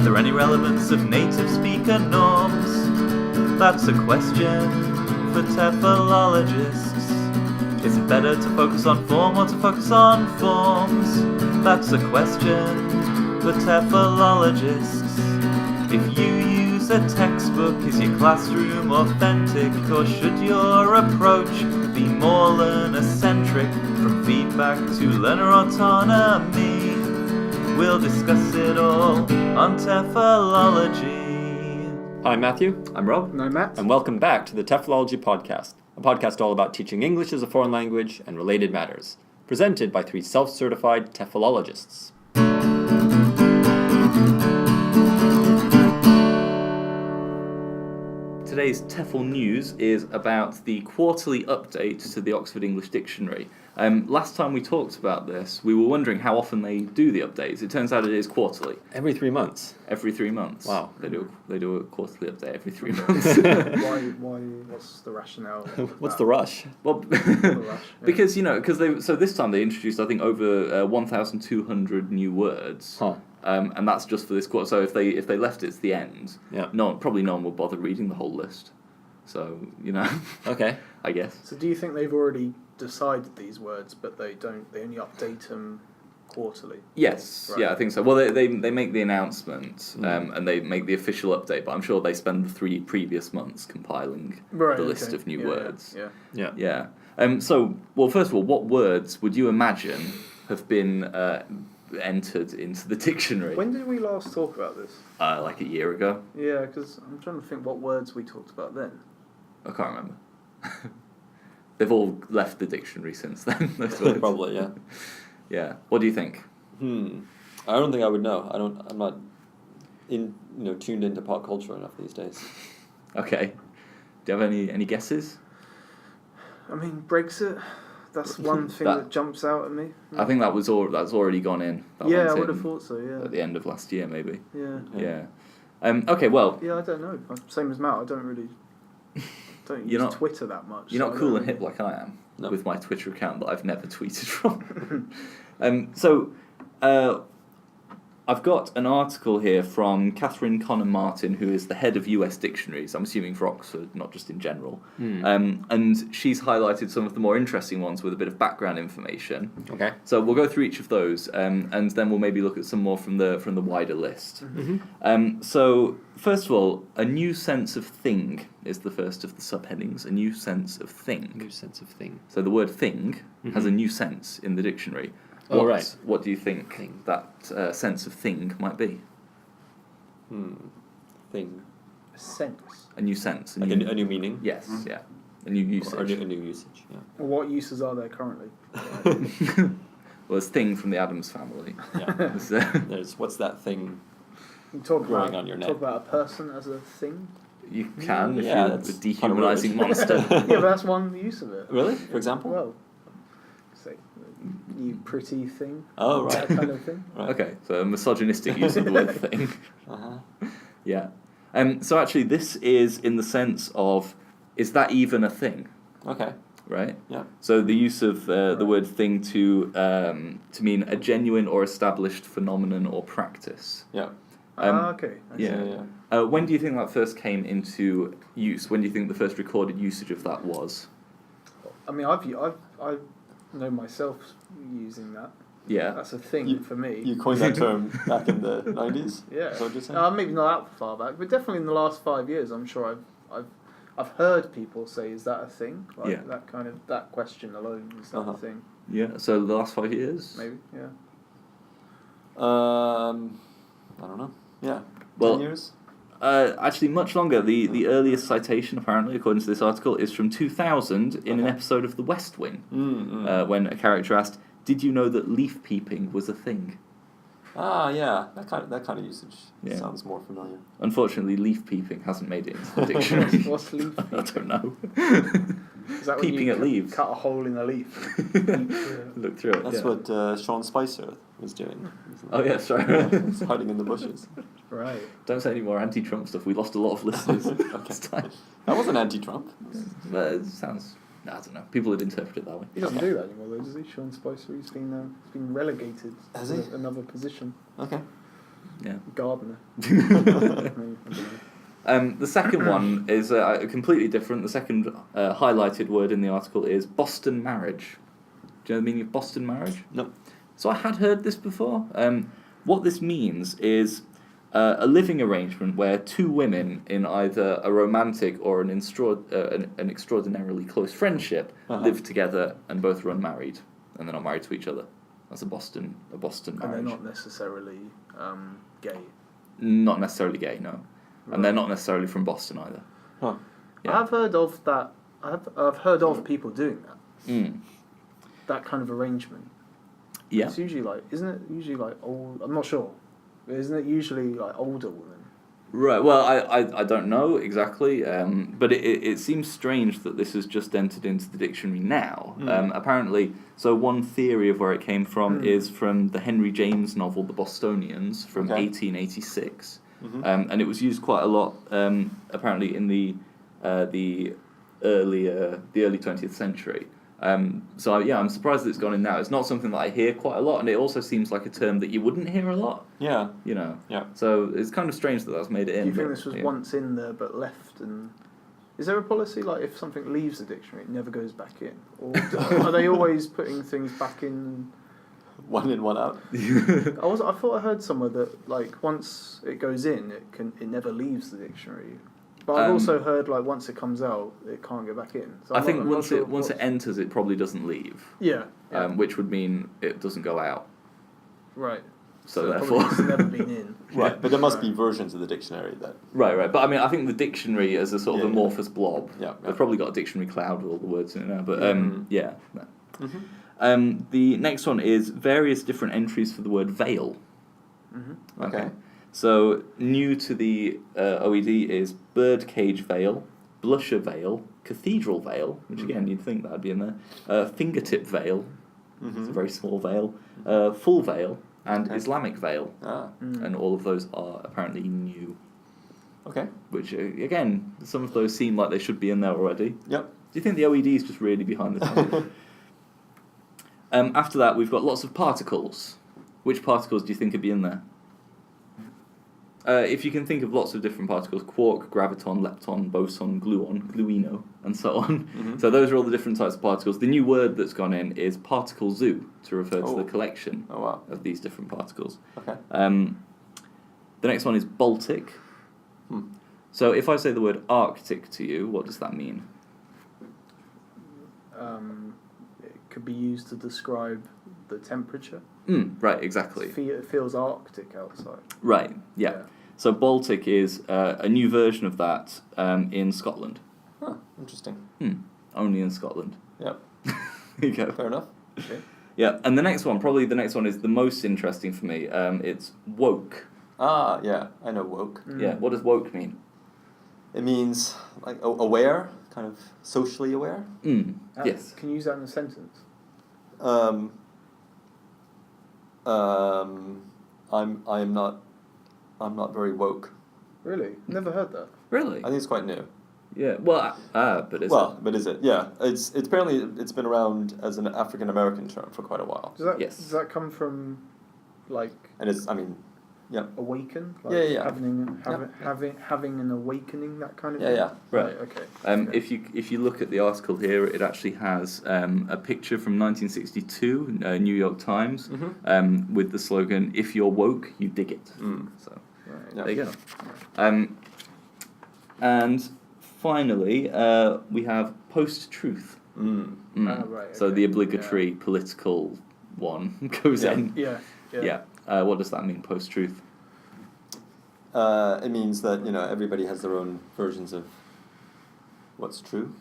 there any relevance of native speaker norms? That's a question for TEFLologists. Is it better to focus on form or to focus on forms? That's a question for TEFLologists. If you use a textbook, is your classroom authentic, or should your approach be more learner-centric? From feedback to learner autonomy, we'll discuss it all on TEFLology. Hi, I'm Matthew. I'm Rob. And I'm Matt. And welcome back to the TEFLology Podcast, a podcast all about teaching English as a foreign language and related matters, presented by 3 self-certified TEFLologists. Today's TEFL news is about the quarterly update to the Oxford English Dictionary. Last time we talked about this, we were wondering how often they do the updates. It turns out it is quarterly. Every 3 months. Every 3 months. Wow. They do a quarterly update every 3 months. Why? What's the rationale? What's the rush? Well, because this time they introduced, I think, over 1,200 new words. Huh. And that's just for this quarter. So if they left it to the end, probably no one would bother reading the whole list. So, Okay. I guess. So do you think they've already decided these words, but they only update them quarterly? Yes, Right. yeah, I think so. Well, they make the announcement and they make the official update, but I'm sure they spend the 3 previous months compiling the list of new words. Yeah. So, first of all, what words would you imagine have been entered into the dictionary? When did we last talk about this? Like a year ago. Yeah, because I'm trying to think what words we talked about then. I can't remember. They've all left the dictionary since then. Those words. Probably, yeah. Yeah. What do you think? I don't think I would know. I'm not tuned into pop culture enough these days. Okay. Do you have any guesses? I mean, Brexit. That's one thing that jumps out at me. I think that's already gone in. I would have thought so. Yeah. At the end of last year, maybe. Yeah. Okay. Well. Yeah, I don't know. Same as Matt. I don't really. Don't use Twitter that much. You're not cool and hip like I am with my Twitter account that I've never tweeted from. I've got an article here from Catherine Connor Martin, who is the head of US dictionaries, I'm assuming for Oxford, not just in general. And she's highlighted some of the more interesting ones with a bit of background information. Okay. So we'll go through each of those, and then we'll maybe look at some more from the wider list. So first of all, a new sense of thing is the first of the subheadings. A new sense of thing. New sense of thing. So the word thing has a new sense in the dictionary. What do you think that sense of thing might be? Thing. A sense. A new sense. A new meaning? Yes, yeah. A new usage. Or a new usage, yeah. Well, what uses are there currently? Well, there's thing from the Addams family. Yeah. There's what's that thing You talk growing about, on your neck? Talk about a person as a thing? You can if Yeah, you're that's a dehumanising kind of monster. Yeah, but that's one use of it. Really? For example? Well, say, you pretty thing. Oh, right. That kind of thing. Right. Okay, so a misogynistic use of the word thing. Yeah. So actually, this is in the sense of, is that even a thing? Okay. Right? Yeah. So the use of the word thing to mean a genuine or established phenomenon or practice. Yeah. Okay. Yeah. When do you think that first came into use? When do you think the first recorded usage of that was? I mean, I know myself using that. Yeah. That's a thing for me. You coined that term back in the 90s? Yeah. Is that what you're saying? Maybe not that far back, but definitely in the last 5 years, I'm sure I've heard people say, "Is that a thing?" Like that question alone is that a thing? Yeah. So the last 5 years. Maybe. Yeah. I don't know. Yeah. Well, 10 years? Actually, much longer. The earliest citation, apparently, according to this article, is from 2000 in an episode of The West Wing, when a character asked, "Did you know that leaf peeping was a thing?" Ah, yeah. That kind of usage sounds more familiar. Unfortunately, leaf peeping hasn't made it into the dictionary. What's leaf peeping? I don't know. Is that peeping when you at leaves? Cut a hole in a leaf. Look through it. That's what Sean Spicer was doing. Oh yeah, sorry. He's hiding in the bushes. Right. Don't say any more anti-Trump stuff. We lost a lot of listeners last time. That wasn't anti-Trump. It sounds. I don't know. People would interpret it that way. He doesn't do that anymore, though, does he? Sean Spicer. He's been relegated Has to he? another position. Okay. Yeah. Gardener. I don't know. The second one is completely different. The second highlighted word in the article is Boston marriage. Do you know the meaning of Boston marriage? No. So I had heard this before. What this means is a living arrangement where two women in either a romantic or an extraordinarily close friendship live together and both are unmarried, and they're not married to each other. That's a Boston marriage. And they're not necessarily gay. Not necessarily gay, no. Right. And they're not necessarily from Boston either. Huh. Yeah. I've heard of that. I've heard of people doing that. Mm. That kind of arrangement. Yeah. It's usually isn't it usually old? I'm not sure. Isn't it usually older women? Right. Well, I don't know exactly, but it seems strange that this has just entered into the dictionary now. Apparently, so one theory of where it came from is from the Henry James novel *The Bostonians* from 1886, and it was used quite a lot. Apparently, in the early 20th century. So yeah, I'm surprised that it's gone in now. It's not something that I hear quite a lot, and it also seems like a term that you wouldn't hear a lot. Yeah. You know. Yeah. So it's kind of strange that that's made it in. Do you think this was once in there but left? And is there a policy if something leaves the dictionary, it never goes back in, or are they always putting things back in? One in, one out. I thought I heard somewhere that once it goes in, it never leaves the dictionary. But I've also heard once it comes out, it can't go back in. So I think once it enters, it probably doesn't leave. Yeah. Which would mean it doesn't go out. Right. So therefore, therefore, it's never been in. Right, but there must be versions of the dictionary that. Right. But I mean, I think the dictionary as a sort of amorphous blob. Yeah. They've probably got a dictionary cloud with all the words in it now. But yeah. No. Mm-hmm. The next one is various different entries for the word veil. Mm-hmm. Okay. So new to the OED is birdcage veil, blusher veil, cathedral veil, which again you'd think that'd be in there, fingertip veil, it's a very small veil, full veil, and Islamic veil, and all of those are apparently new. Okay. Which again, some of those seem like they should be in there already. Yep. Do you think the OED is just really behind the times? After that, we've got lots of particles. Which particles do you think would be in there? If you can think of lots of different particles, quark, graviton, lepton, boson, gluon, gluino, and so on. So those are all the different types of particles. The new word that's gone in is particle zoo, to refer to the collection of these different particles. Okay. The next one is Baltic. So if I say the word Arctic to you, what does that mean? It could be used to describe the temperature. Right, exactly. It feels Arctic outside. Right, yeah. So Baltic is a new version of that in Scotland. Huh, interesting. Only in Scotland. Yep. There you go. Fair enough. Okay. Yeah, and the next one is the most interesting for me. It's woke. Ah, yeah, I know woke. Yeah, what does woke mean? It means aware, kind of socially aware. Yes. Can you use that in a sentence? I'm not very woke. Really? Never heard that. Really? I think it's quite new. Yeah. Well, but is it? But is it? Yeah. It's apparently it's been around as an African American term for quite a while. Does that come from And it's yeah. awaken? Yeah. Having an awakening, that kind of Yeah, thing? yeah. Right, okay. If you look at the article here, it actually has a picture from 1962, New York Times, with the slogan, "If you're woke, you dig it." So there you go. And finally, we have post-truth. Right, So the obligatory political one goes in. Yeah. What does that mean, post-truth? It means that everybody has their own versions of what's true.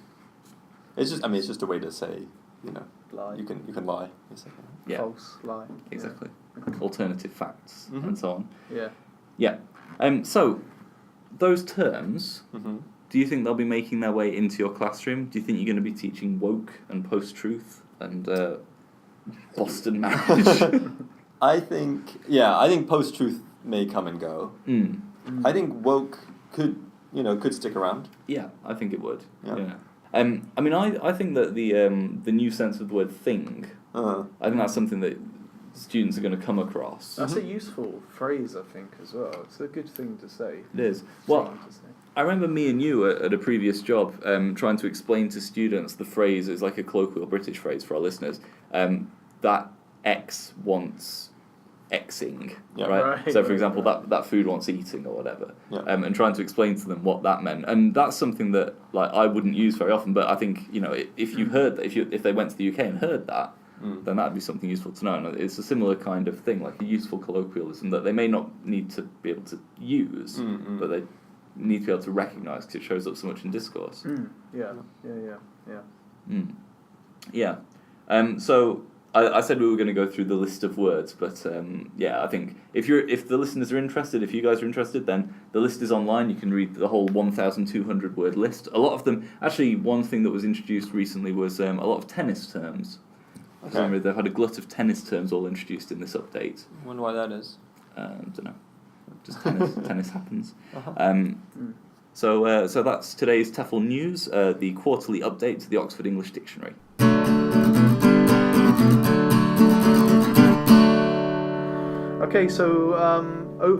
It's just a way to say Lie. you can lie. Basically. Yeah. False, lie. Exactly. Alternative facts and so on. Yeah. Yeah. So those terms, do you think they'll be making their way into your classroom? Do you think you're going to be teaching woke and post-truth and Boston marriage? I think post-truth may come and go. I think woke could stick around. Yeah, I think it would. Yeah. I think that the new sense of the word thing, I think that's something that students are going to come across. That's a useful phrase, I think, as well. It's a good thing to say. It is. Well, I remember me and you at a previous job trying to explain to students the phrase, it's like a colloquial British phrase for our listeners, that X wants Xing, right? So, for example, that food wants eating or whatever, and trying to explain to them what that meant. And that's something that like I wouldn't use very often, but I think, you know, if you heard that, if they went to the UK and heard that, then that'd be something useful to know. And it's a similar kind of thing, like a useful colloquialism that they may not need to be able to use, but they need to be able to recognise because it shows up so much in discourse. So I said we were going to go through the list of words, but I think if the listeners are interested, if you guys are interested, then the list is online. You can read the whole 1,200 word list. A lot of them, actually, one thing that was introduced recently was a lot of tennis terms. Okay. They've had a glut of tennis terms all introduced in this update. I wonder why that is. I don't know. Just tennis happens. So that's today's TEFL news, the quarterly update to the Oxford English Dictionary. Okay, so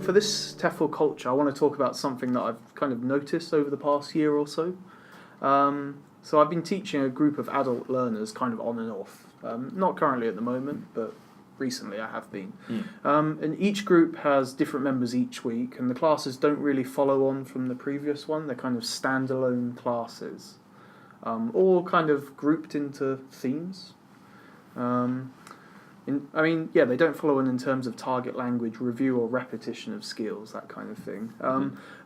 for this TEFL culture, I want to talk about something that I've kind of noticed over the past year or so. So I've been teaching a group of adult learners kind of on and off. Not currently at the moment, but recently I have been. And each group has different members each week, and the classes don't really follow on from the previous one. They're kind of standalone classes, all kind of grouped into themes. They don't follow on in terms of target language, review or repetition of skills, that kind of thing.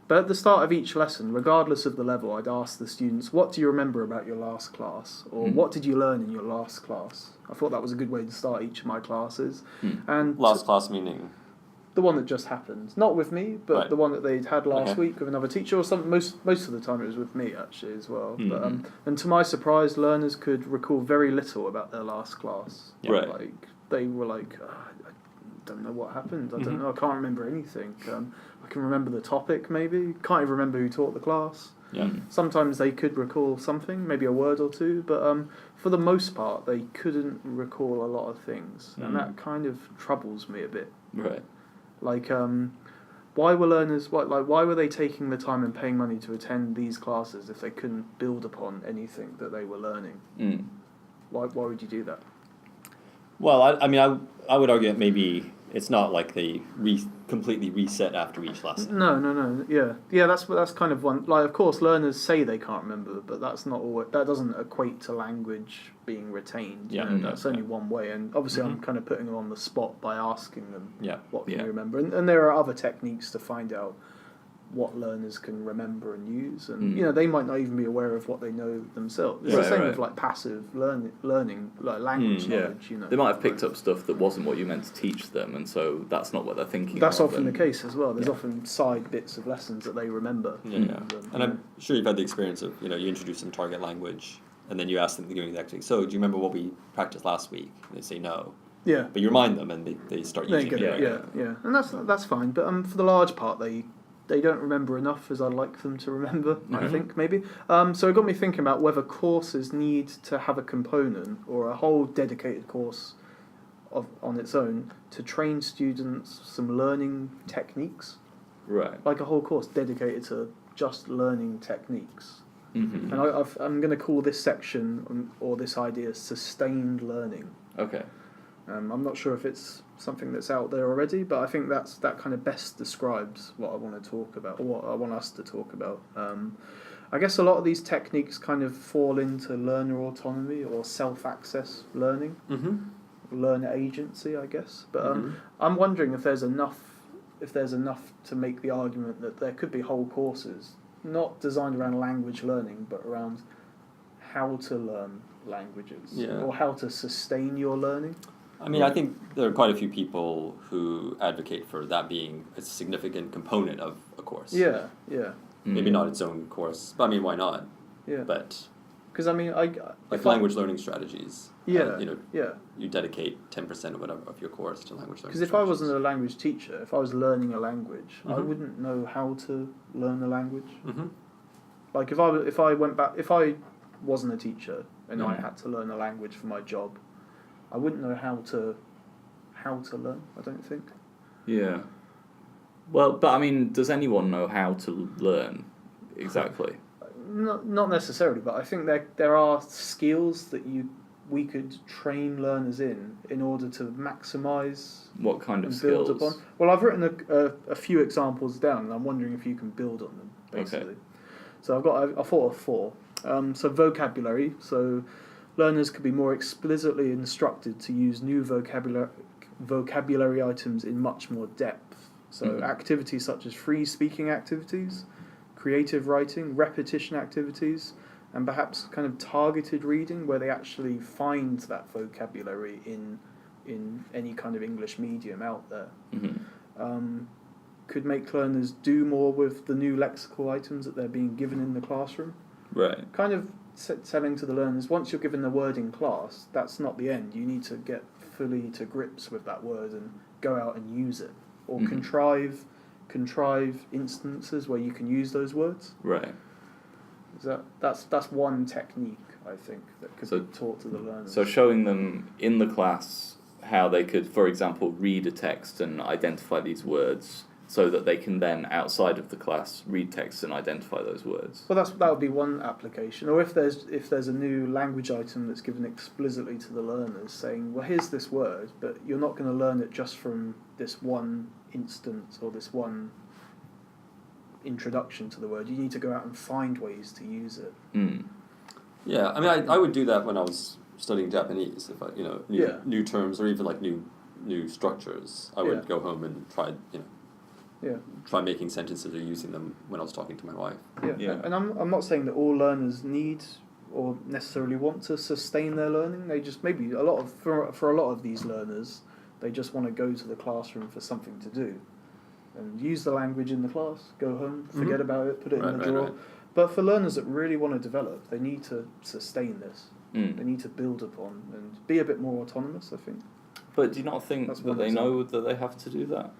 But at the start of each lesson, regardless of the level, I'd ask the students, what do you remember about your last class? Or what did you learn in your last class? I thought that was a good way to start each of my classes. And last class meaning? The one that just happened. Not with me, but the one that they'd had last week with another teacher, or something. Most of the time it was with me, actually, as well. But, and to my surprise, learners could recall very little about their last class. Right. Like, they were like, I don't know what happened. I don't know. I can't remember anything. I can remember the topic, maybe. Can't even remember who taught the class. Sometimes they could recall something, maybe a word or two, but for the most part, they couldn't recall a lot of things, and that kind of troubles me a bit. Right. Like, why were they taking the time and paying money to attend these classes if they couldn't build upon anything that they were learning? Why would you do that? Well, I would argue that maybe it's not like they completely reset after each lesson. No. Yeah. That's kind of one. Like, of course, learners say they can't remember, but that's not all. That doesn't equate to language being retained. That's only one way. And obviously, I'm kind of putting them on the spot by asking them, what can you remember? And there are other techniques to find out what learners can remember and use, and they might not even be aware of what they know themselves. It's the same with like passive learning, like language knowledge. They might have picked up stuff that wasn't what you meant to teach them, and so that's not what they're thinking. That's often the case as well. There's often side bits of lessons that they remember. And I'm sure you've had the experience of you introduce some target language, and then you ask them at the beginning of the activity, so do you remember what we practiced last week? And they say no. Yeah. But you remind them, and they start using it. Yeah. And that's fine. But for the large part, they don't remember enough as I'd like them to remember, I think, maybe. So it got me thinking about whether courses need to have a component or a whole dedicated course on its own to train students some learning techniques. Right. Like a whole course dedicated to just learning techniques. And I'm going to call this section or this idea sustained learning. Okay. I'm not sure if it's something that's out there already, but I think that kind of best describes what I want to talk about, or what I want us to talk about. I guess a lot of these techniques kind of fall into learner autonomy or self-access learning, learner agency, I guess. But I'm wondering if there's enough to make the argument that there could be whole courses not designed around language learning, but around how to learn languages or how to sustain your learning. I think there are quite a few people who advocate for that being a significant component of a course. Yeah. Maybe not its own course, but why not? Yeah. But because language learning strategies. You dedicate 10% of your course to language learning. Because if I wasn't a language teacher, if I was learning a language, I wouldn't know how to learn a language. Like if I wasn't a teacher and I had to learn a language for my job, I wouldn't know how how to learn, I don't think. Yeah. Well, but I mean, does anyone know how to learn exactly? Not necessarily, but I think there are skills that we could train learners in order to maximise What kind of and build skills? upon. Well, I've written a few examples down, and I'm wondering if you can build on them, basically. Okay. So I thought of 4. So vocabulary. So learners could be more explicitly instructed to use new vocabulary items in much more depth. So activities such as free speaking activities, creative writing, repetition activities, and perhaps kind of targeted reading where they actually find that vocabulary in any kind of English medium out there. Could make learners do more with the new lexical items that they're being given in the classroom. Right. Kind of telling to the learners, once you're given the word in class, that's not the end. You need to get fully to grips with that word and go out and use it. Or contrive instances where you can use those words. Right. That's one technique, I think, that could be taught to the learners. So showing them in the class how they could, for example, read a text and identify these words, so that they can then, outside of the class, read text and identify those words. Well, that would be one application. Or if there's a new language item that's given explicitly to the learners, saying, well, here's this word, but you're not going to learn it just from this one instance or this one introduction to the word. You need to go out and find ways to use it. Yeah, I mean, I would do that when I was studying Japanese. If I, new terms or even like new structures, I would go home and try, try making sentences or using them when I was talking to my wife. Yeah. And I'm not saying that all learners need or necessarily want to sustain their learning. They just maybe for a lot of these learners, they just want to go to the classroom for something to do, and use the language in the class. Go home, forget about it, put it in the drawer. Right. But for learners that really want to develop, they need to sustain this. They need to build upon and be a bit more autonomous, I think. But do you not think that they know that they have to do that?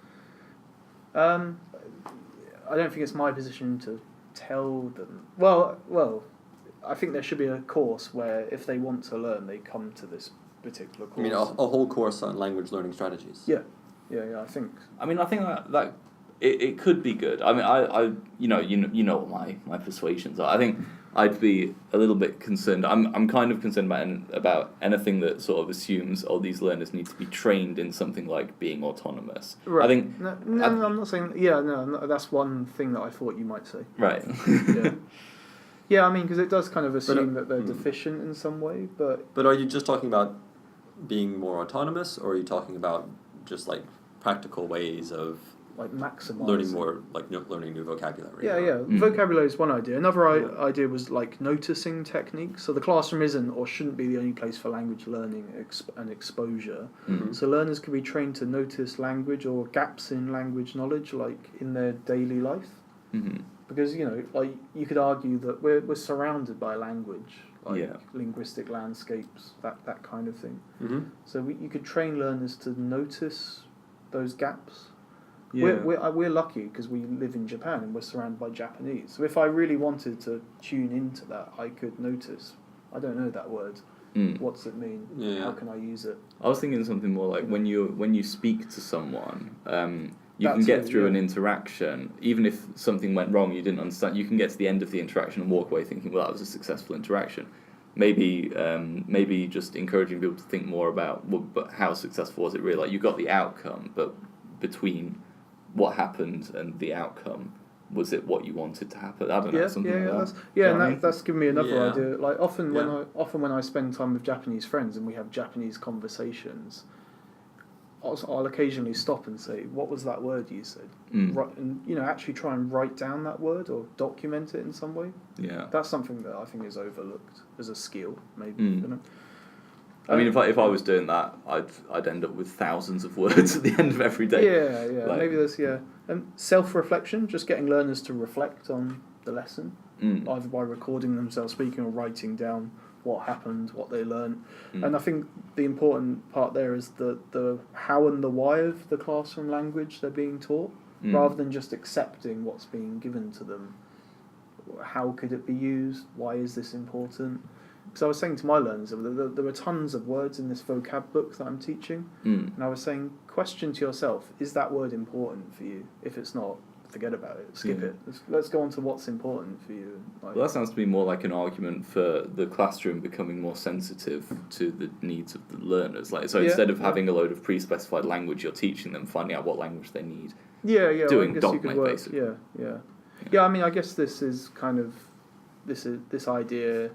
I don't think it's my position to tell them. Well, I think there should be a course where if they want to learn, they come to this particular course. I mean, a whole course on language learning strategies. Yeah, I think. I mean, I think that it could be good. I mean, I you know what my persuasions are. I think I'd be a little bit concerned. I'm kind of concerned about anything that sort of assumes these learners need to be trained in something like being autonomous. Right. I think no, I'm not saying. Yeah, no, that's one thing that I thought you might say. Right. Yeah, I mean, because it does kind of assume that they're deficient in some way, but. But are you just talking about being more autonomous, or are you talking about just like practical ways of like maximizing learning more, like learning new vocabulary? Yeah. Vocabulary is one idea. Another idea was like noticing techniques. So the classroom isn't or shouldn't be the only place for language learning and exposure. So learners can be trained to notice language or gaps in language knowledge, like in their daily life. Because like you could argue that we're surrounded by language, like linguistic landscapes, that kind of thing. So you could train learners to notice those gaps. Yeah. We're lucky because we live in Japan and we're surrounded by Japanese. So if I really wanted to tune into that, I could notice, I don't know that word. What's it mean? Yeah. How can I use it? I was thinking something more like when you speak to someone, you can get through an interaction, even if something went wrong, you didn't understand. You can get to the end of the interaction and walk away thinking, well, that was a successful interaction. Maybe just encouraging people to think more about, but how successful was it really? Like you got the outcome, but between what happened and the outcome, was it what you wanted to happen? I don't know, something like that. That's given me another idea. Like often when I spend time with Japanese friends and we have Japanese conversations, I'll occasionally stop and say, "What was that word you said?" Right, and actually try and write down that word or document it in some way. Yeah, that's something that I think is overlooked as a skill, maybe. I mean, if I was doing that, I'd end up with thousands of words at the end of every day. Yeah. Like, maybe there's and self-reflection, just getting learners to reflect on the lesson, either by recording themselves speaking or writing down what happened, what they learned. And I think the important part there is the how and the why of the classroom language they're being taught, rather than just accepting what's being given to them. How could it be used? Why is this important? because I was saying to my learners, there were tons of words in this vocab book that I'm teaching, and I was saying, question to yourself, is that word important for you? If it's not, forget about it, skip it. Let's go on to what's important for you. Well, that sounds to me more like an argument for the classroom becoming more sensitive to the needs of the learners. Like, so instead of having a load of pre-specified language, you're teaching them, finding out what language they need. Doing dogma, basically. Yeah, I mean, I guess this is kind of this idea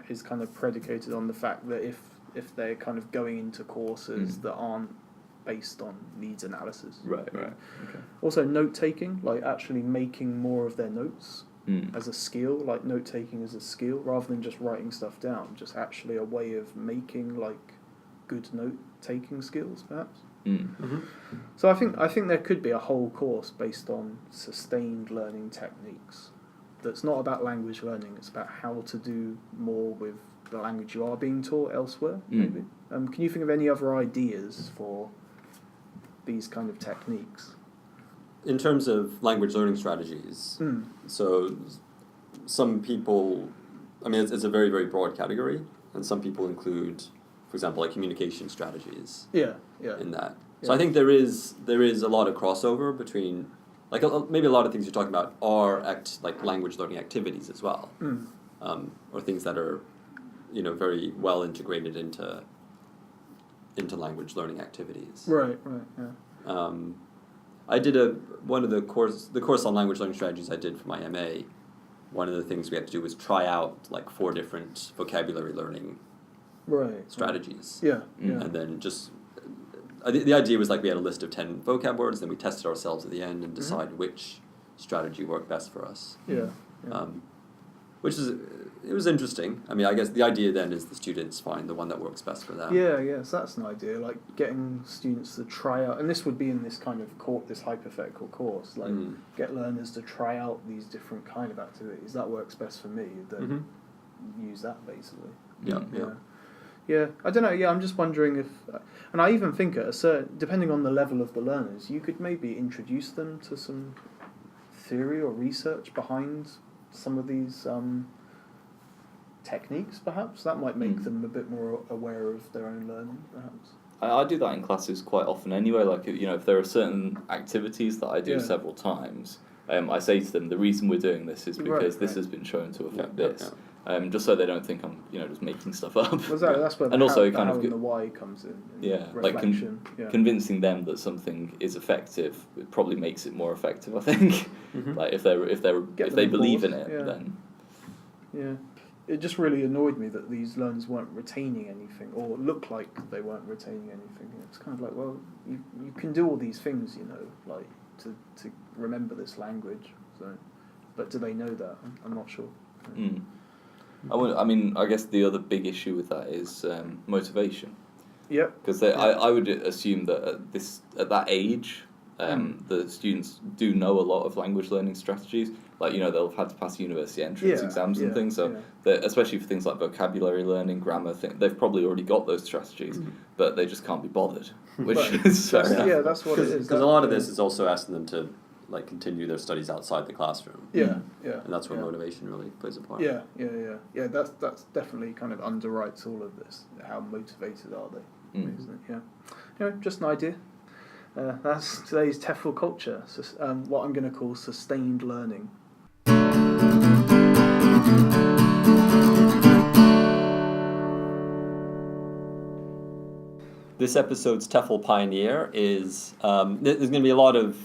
is kind of predicated on the fact that if they're kind of going into courses that aren't based on needs analysis. Right. Okay. Also, note taking, like actually making more of their notes as a skill, like note taking as a skill, rather than just writing stuff down. Just actually a way of making like good note taking skills, perhaps. So I think there could be a whole course based on sustained learning techniques. That's not about language learning. It's about how to do more with the language you are being taught elsewhere. Maybe. Can you think of any other ideas for these kind of techniques? In terms of language learning strategies, so some people, I mean, it's a very, very broad category, and some people include, for example, like communication strategies. In that. So I think there is a lot of crossover between, like maybe a lot of things you're talking about are like language learning activities as well, or things that are, very well integrated into language learning activities. Right. I did the course on language learning strategies I did for my MA. One of the things we had to do was try out like 4 different vocabulary learning strategies. And then just the idea was like we had a list of 10 vocab words, then we tested ourselves at the end and decided which strategy worked best for us. It was interesting. I mean, I guess the idea then is the students find the one that works best for them. So that's an idea, like getting students to try out, and this would be in this kind of this hypothetical course, like get learners to try out these different kind of activities. That works best for me, then use that basically. Yeah, I don't know. Yeah, I'm just wondering if, and I even think at a certain, depending on the level of the learners, you could maybe introduce them to some theory or research behind some of these techniques. Perhaps that might make them a bit more aware of their own learning. Perhaps I do that in classes quite often anyway. Like if there are certain activities that I do several times, I say to them the reason we're doing this is because this has been shown to affect this. Just so they don't think I'm, just making stuff up. Well, that's where and also kind of the why comes in. Like convincing them that something is effective, it probably makes it more effective. I think, like if they believe in it, then. It just really annoyed me that these learners weren't retaining anything, or looked like they weren't retaining anything. It's kind of like, well, you can do all these things, like to remember this language. So, but do they know that? I'm not sure. I guess the other big issue with that is motivation. Because I would assume that at that age, the students do know a lot of language learning strategies. Like, they'll have had to pass university entrance exams and things. So, especially for things like vocabulary learning, grammar, they've probably already got those strategies, but they just can't be bothered. Which is that's what it is. Because a lot of this is also asking them to like continue their studies outside the classroom. And that's where motivation really plays a part. Yeah. That's definitely kind of underwrites all of this. How motivated are they? Isn't it? Anyway, just an idea. That's today's TEFL culture. What I'm going to call sustained learning. This episode's TEFL Pioneer is there's going to be a lot of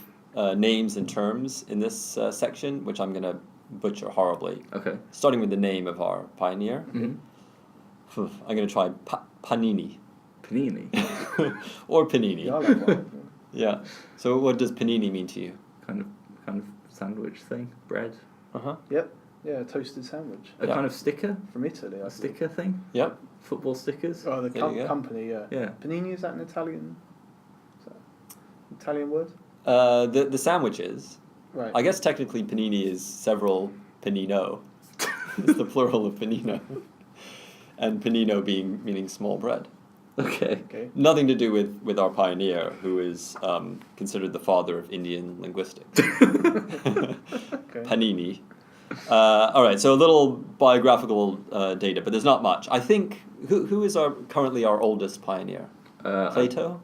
names and terms in this section, which I'm going to butcher horribly. Okay. Starting with the name of our pioneer. I'm going to try Pāṇini. Pāṇini? Or Pāṇini. Yeah, I like that. Yeah. So what does Pāṇini mean to you? Kind of sandwich thing, bread. Yep. Yeah, a toasted sandwich. A kind of sticker from Italy. A sticker thing. Yep. Football stickers. Oh, the company. Yeah. Pāṇini, is that an Italian? Italian word? The sandwiches. Right. I guess technically Pāṇini is several panino. It's the plural of panino. And panino meaning small bread. Okay. Nothing to do with our pioneer, who is considered the father of Indian linguistics. Pāṇini. All right, so a little biographical data, but there's not much. I think who is currently our oldest pioneer? Plato.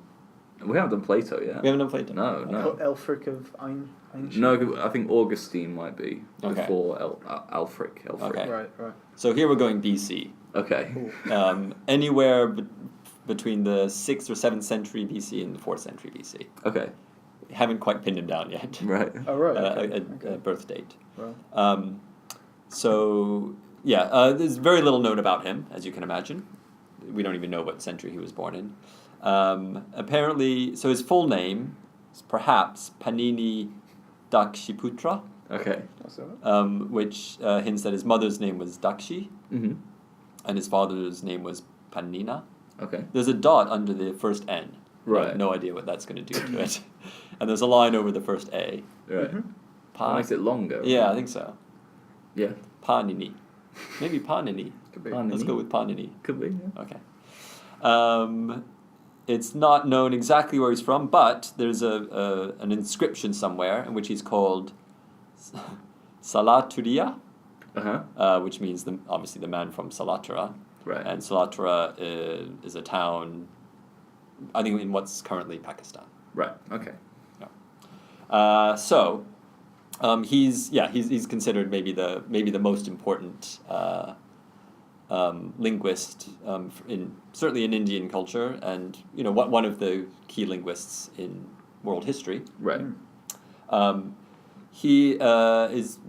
We haven't done Plato yet. We haven't done Plato. No. Elfric of Ein. No, I think Augustine might be before Alfric. Okay. Right. So here we're going BC. Okay. Anywhere between the 6th or 7th century BC and the 4th century BC. Okay. Haven't quite pinned him down yet. Right. Oh, right. A birth date. Right. There's very little known about him, as you can imagine. We don't even know what century he was born in. Apparently, so his full name is perhaps Pāṇini Dakshiputra, Okay. That's all right. which hints that his mother's name was Dakshi, Mm-hmm. and his father's name was Pāṇina. Okay. There's a dot under the first N. Right. No idea what that's going to do to it. And there's a line over the first A. Right. Mhm. That makes it longer. Yeah, I think so. Yeah. Pāṇini. Maybe Pāṇini. Could be. Let's go with Pāṇini. Could be. Yeah. Okay. It's not known exactly where he's from, but there's an inscription somewhere in which he's called Salaturiya, which means obviously the man from Salatara. Right. And Salatara is a town, I think, in what's currently Pakistan. Right. Okay. He's considered maybe the most important linguist certainly in Indian culture, and one of the key linguists in world history. Right. He is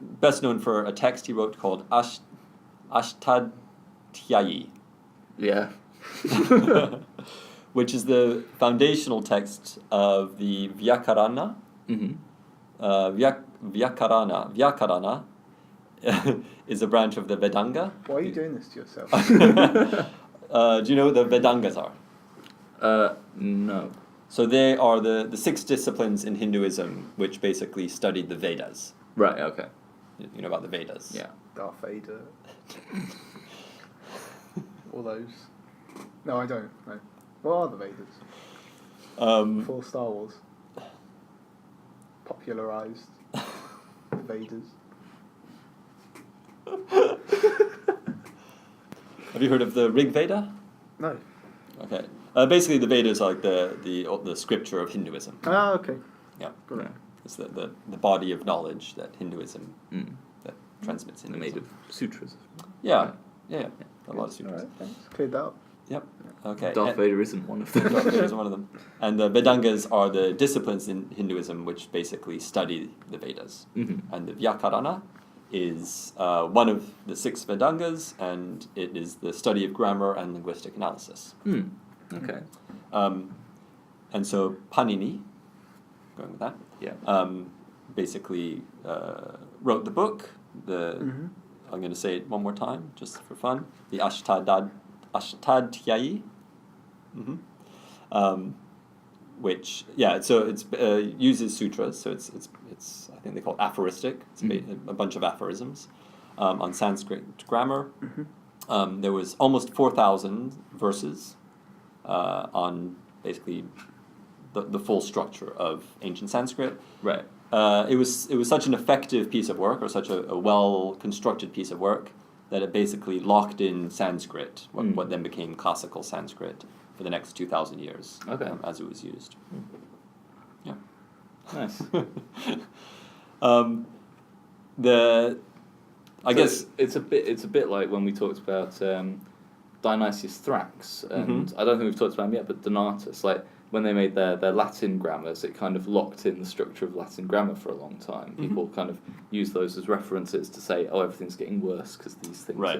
best known for a text he wrote called Ashtadhyayi, Yeah. which is the foundational text of the Vyakarana. Mm-hmm. Vyakarana is a branch of the Vedanga. Why are you doing this to yourself? Do you know what the Vedangas are? No. So they are the 6 disciplines in Hinduism which basically studied the Vedas. Right. Okay. You know about the Vedas? Yeah. Darth Vader. All those. No, I don't. No. What are the Vedas? Before Star Wars. Popularized the Vedas. Have you heard of the Rig Veda? No. Okay. Basically, the Vedas are like the scripture of Hinduism. Ah, okay. Yeah. Got it. It's the body of knowledge that Hinduism that transmits They're Hinduism. made of sutras. Yeah. A lot of All sutras. right, thanks. Cleared that up. Yep. Okay. Darth Vader isn't one of them. Darth Vader is one of them. And the Vedangas are the disciplines in Hinduism which basically study the Vedas. Mm-hmm. And the Vyakarana is one of the 6 Vedangas, and it is the study of grammar and linguistic analysis. Okay. And so Pāṇini, going with that, basically wrote the book. I'm going to say it one more time, just for fun. The Ashtadhyayi. Which so it's uses sutras. So it's I think they call it aphoristic. It's a bunch of aphorisms on Sanskrit grammar. There was almost 4,000 verses on basically the full structure of ancient Sanskrit. Right. It was such an effective piece of work, or such a well constructed piece of work, that it basically locked in Sanskrit, what then became classical Sanskrit, for the next 2,000 years. Okay. As it was used. Yeah. Nice. I guess it's a bit like when we talked about Dionysius Thrax, and I don't think we've talked about him yet, but Donatus, like when they made their Latin grammars, it kind of locked in the structure of Latin grammar for a long time. People kind of use those as references to say, oh, everything's getting worse because these things. Right.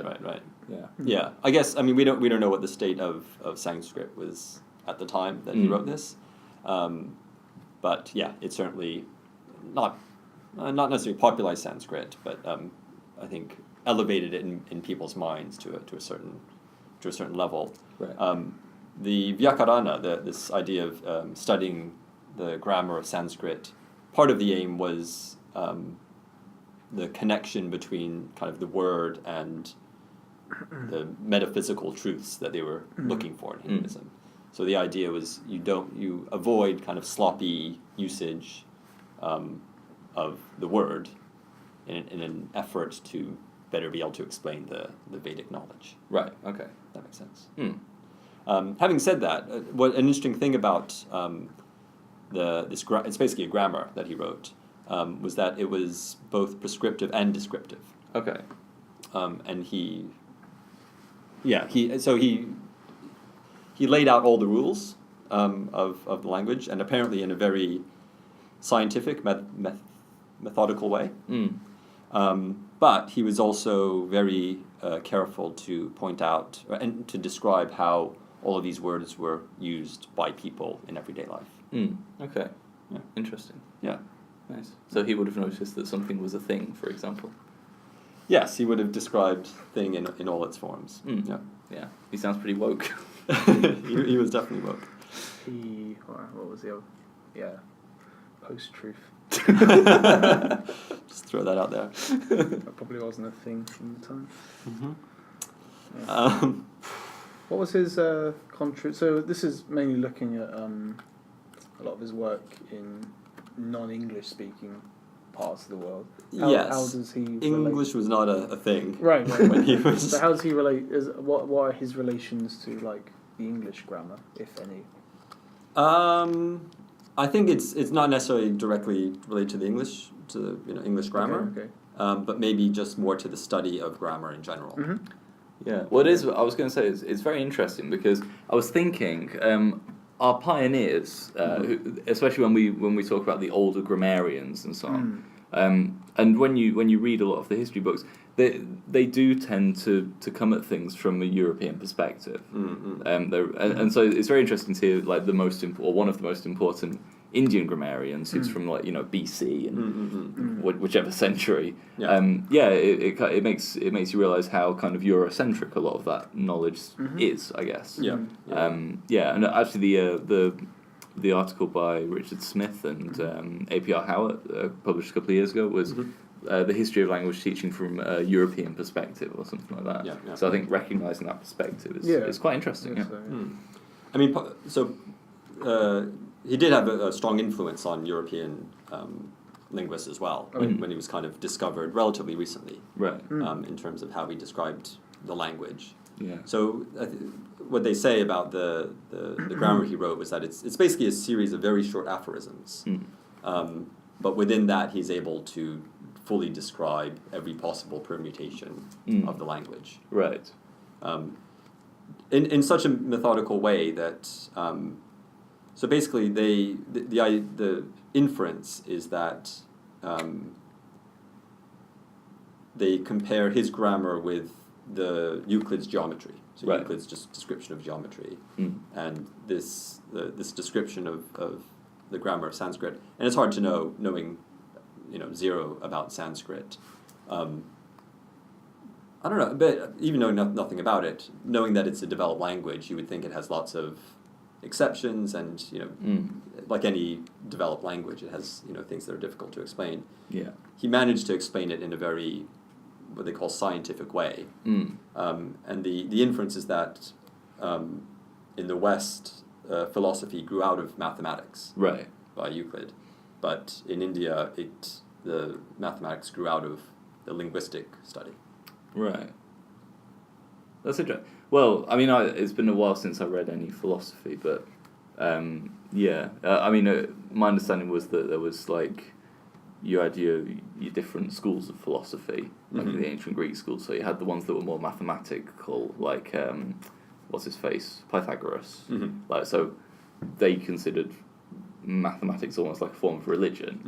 Yeah. Yeah. I guess we don't know what the state of Sanskrit was at the time that he wrote this, but yeah, it's certainly not necessarily popularized Sanskrit, but I think elevated it in people's minds to a certain level. Right. The Vyakarana, this idea of studying the grammar of Sanskrit, part of the aim was the connection between kind of the word and the metaphysical truths that they were looking for in Hinduism. So the idea was you avoid kind of sloppy usage of the word, in an effort to better be able to explain the Vedic knowledge. Right. Okay. That makes sense. Having said that, what an interesting thing about it's basically a grammar that he wrote, was that it was both prescriptive and descriptive. Okay. And he laid out all the rules of the language, and apparently in a very scientific, methodical way. But he was also very careful to point out and to describe how all of these words were used by people in everyday life. Okay. Yeah. Interesting. Yeah. Nice. So he would have noticed that something was a thing, for example. Yes, he would have described thing in all its forms. Yeah. Yeah. He sounds pretty woke. he was definitely woke. What was the other? Yeah. Post-truth. Just throw that out there. That probably wasn't a thing from the time. Yeah. What was his So this is mainly looking at a lot of his work in non-English speaking parts of the world. How does he English was not a thing. Right. When he was... So how does he relate? What are his relations to like the English grammar, if any? I think it's not necessarily directly related to the English grammar. Okay. But maybe just more to the study of grammar in general. Yeah. Well, it is. I was going to say it's very interesting because I was thinking our pioneers, who, especially when we talk about the older grammarians and so on, and when you read a lot of the history books, they do tend to come at things from a European perspective, and so it's very interesting to hear like one of the most important Indian grammarians who's from BC and whichever century. It makes you realize how kind of Eurocentric a lot of that knowledge is, I guess. And actually the article by Richard Smith and A.P.R. Howard published a couple of years ago was the history of language teaching from a European perspective or something like that. So I think recognizing that perspective is quite interesting. I mean, he did have a strong influence on European linguists as well when he was kind of discovered relatively recently, right? In terms of how he described the language. Yeah. So what they say about the grammar he wrote was that it's basically a series of very short aphorisms, but within that he's able to fully describe every possible permutation of the language. Right. In such a methodical way that. So basically, the inference is that they compare his grammar with the Euclid's geometry. So Euclid's just description of geometry, and this description of the grammar of Sanskrit. And it's hard to know, knowing zero about Sanskrit. I don't know, but even knowing nothing about it, knowing that it's a developed language, you would think it has lots of exceptions, and like any developed language, it has things that are difficult to explain. Yeah, he managed to explain it in a very what they call scientific way, and the inference is that in the West, philosophy grew out of mathematics, right, by Euclid, but in India, the mathematics grew out of the linguistic study. Right. That's interesting. Well, I mean, it's been a while since I read any philosophy, but my understanding was that there was like you had your different schools of philosophy, like the ancient Greek schools. So you had the ones that were more mathematical, like what's his face, Pythagoras. Like so, they considered mathematics almost like a form of religion,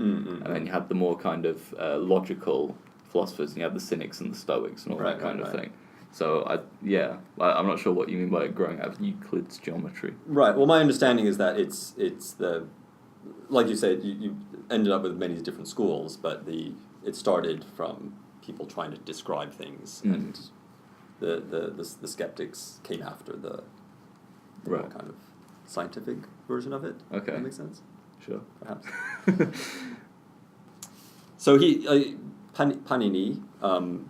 and then you had the more kind of logical philosophers, and you had the Cynics and the Stoics and all that kind of thing. So I'm not sure what you mean by growing out of Euclid's geometry. Right. Well, my understanding is that it's the, like you said, you ended up with many different schools, but it started from people trying to describe things, and the skeptics came after the more kind of scientific version of it. Okay. Does that make sense? Sure. Perhaps. So Pāṇini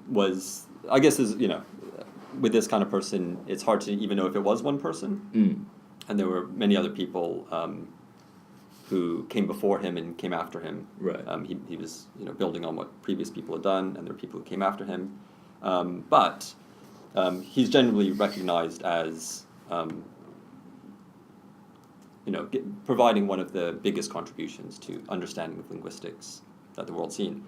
was, I guess, with this kind of person, it's hard to even know if it was one person. And there were many other people who came before him and came after him. Right. He was building on what previous people had done, and there were people who came after him. But he's generally recognized as providing one of the biggest contributions to understanding of linguistics that the world's seen.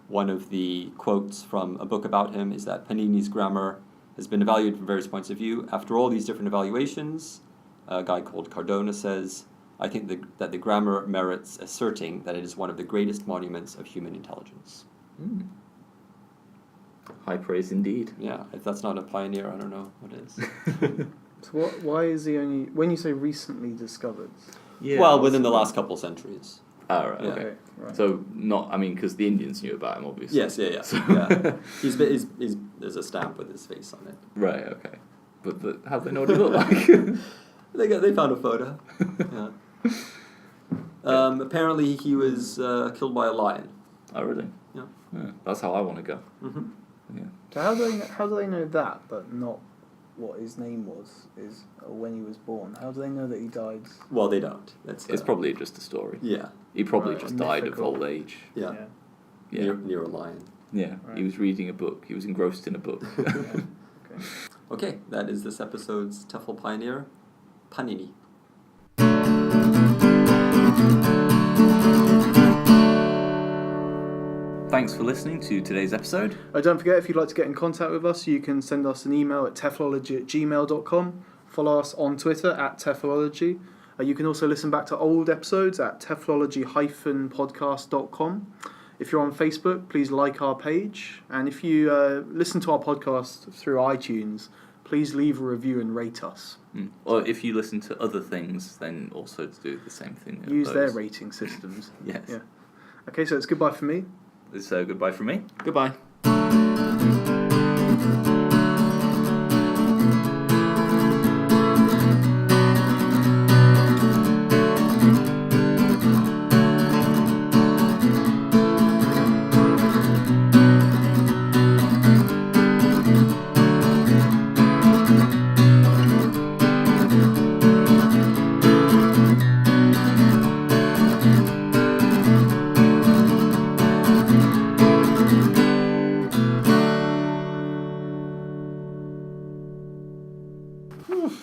One of the quotes from a book about him is that Pāṇini's grammar has been evaluated from various points of view. After all these different evaluations, a guy called Cardona says, I think that the grammar merits asserting that it is one of the greatest monuments of human intelligence. High praise indeed. Yeah, if that's not a pioneer, I don't know what is. So why is he only, when you say recently discovered? Yeah. Well, within the last couple centuries. Oh, right, Yeah. okay. Right. So, because the Indians knew about him, obviously. Yes, yeah. There's a stamp with his face on it. Right, okay. But how do they know what he looked like? They found a photo. Yeah. Apparently, he was killed by a lion. Oh, really? Yeah. That's how I want to go. Mm-hmm. Yeah. So how do they know that, but not what his name was, or when he was born? How do they know that he died? Well, they don't. It's probably just a story. Yeah. He probably Right, just died of mythical. old age. Yeah. Yeah. Near a lion. Yeah. Right. He was reading a book. He was engrossed in a book. Yeah. Okay. Okay, that is this episode's TEFL pioneer, Pāṇini. Thanks for listening to today's episode. Don't forget, if you'd like to get in contact with us, you can send us an email at TEFLology@gmail.com. Follow us on Twitter at TEFLology. You can also listen back to old episodes at TEFLology-podcast.com. If you're on Facebook, please like our page. And if you listen to our podcast through iTunes, please leave a review and rate us. Or if you listen to other things, then also to do the same thing. Use their rating systems. Yes. Yeah. Okay, so it's goodbye from me. It's goodbye from me. Goodbye.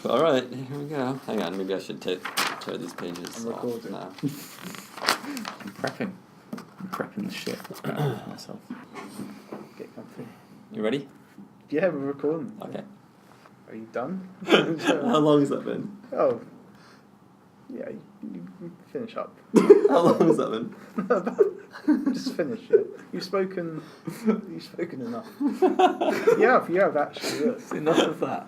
All right, here we go. Hang on, maybe I should tear these pages I'm off recording. now. I'm prepping the shit out of myself. Get comfy. You ready? Yeah, we're recording. Okay. Are you done? How long has that been? Oh. Yeah, you finish up. How long has that been? Just finish it. You've spoken enough. You have actually. Yes. Enough of that.